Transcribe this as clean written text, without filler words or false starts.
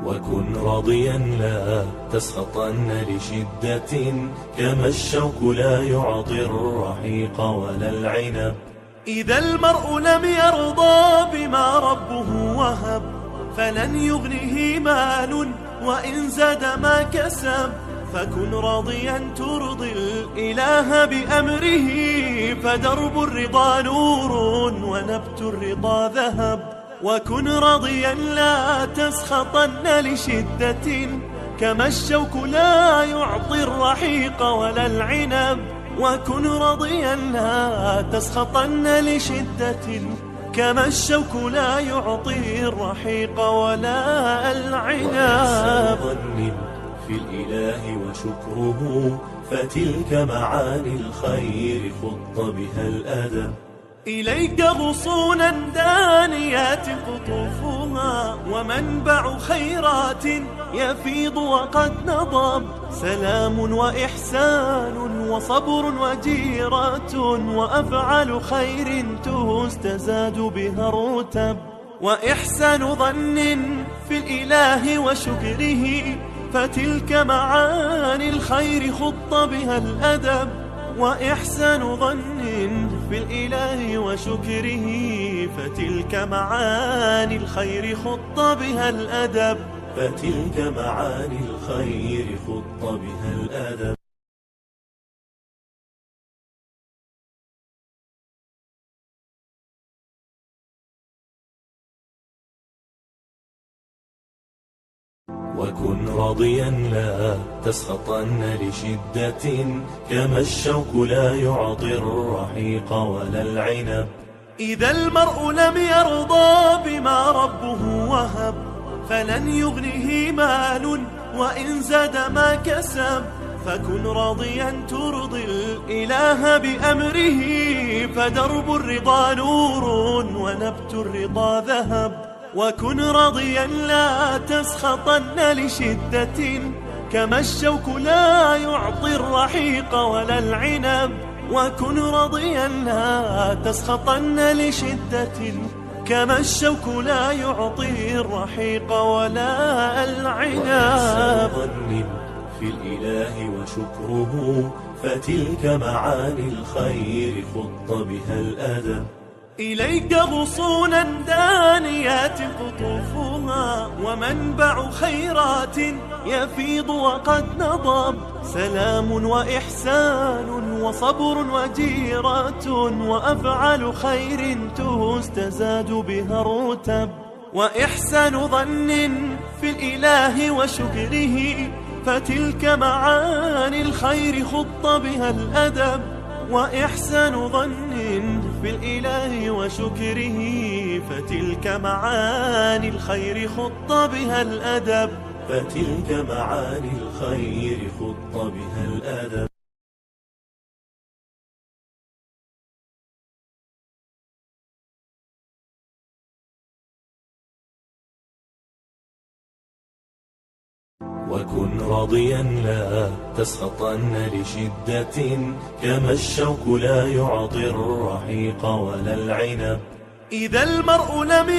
وكن راضيا لا تسخطن لشدة، كما الشوك لا يعطي الرحيق ولا العنب. إذا المرء لم يرضى بما ربه وهب، فلن يغنه مال وإن زاد ما كسب. فكن راضيا ترضي الإله بأمره، فدرب الرضا نور ونبت الرضا ذهب. وكن راضيا لا تسخطن لشدة، كما الشوك لا يعطي الرحيق ولا العنب. وكن راضيا لا تسخطن لشدة، كما الشوك لا يعطي الرحيق ولا العنب. ظن في الإله وشكره، فتلك معاني الخير خط بها الأدب. إليك غصونا دانيات قطوفها، ومنبع خيرات يفيض وقد نضب. سلام وإحسان وصبر وجيرة، وأفعال خير تستزاد بها الرتب. وإحسان ظن في الإله وشكره، فتلك معاني الخير خط بها الأدب. وإحسان ظن في الإله وشكره، فتلك معاني الخير خط بها الأدب. فتلك معاني الخير خط بها الأدب. وكن راضيا لا تسخطن لشدة، كما الشوك لا يعطي الرحيق ولا العنب. إذا المرء لم يرضى بما ربه وهب، فلن يغنه مال وإن زاد ما كسب. فكن راضيا ترضي الإله بأمره، فدرب الرضا نور ونبت الرضا ذهب. وكن راضيا لا تسخطن لشدة، كما الشوك لا يعطي الرحيق ولا العنب. وكن راضيا لا تسخطن لشدة، كما الشوك لا يعطي الرحيق ولا العنب. ظن في الإله وشكره، فتلك معاني الخير خط بها الأدب. إليك غصونا دانيات قطوفها، ومنبع خيرات يفيض وقد نضب. سلام وإحسان وصبر وجيرة، وأفعال خير تستزاد بها الرتب. وإحسان ظن في الإله وشكره، فتلك معاني الخير خط بها الأدب. وإحسان ظن في الإله وشكره، فتلك معاني الخير خط بها الأدب. فتلك معاني الخير خط بها الأدب. وكن راضيا لا تسخطن لشدة، كما الشوك لا يعطي الرحيق ولا العنب. إذا المرء لم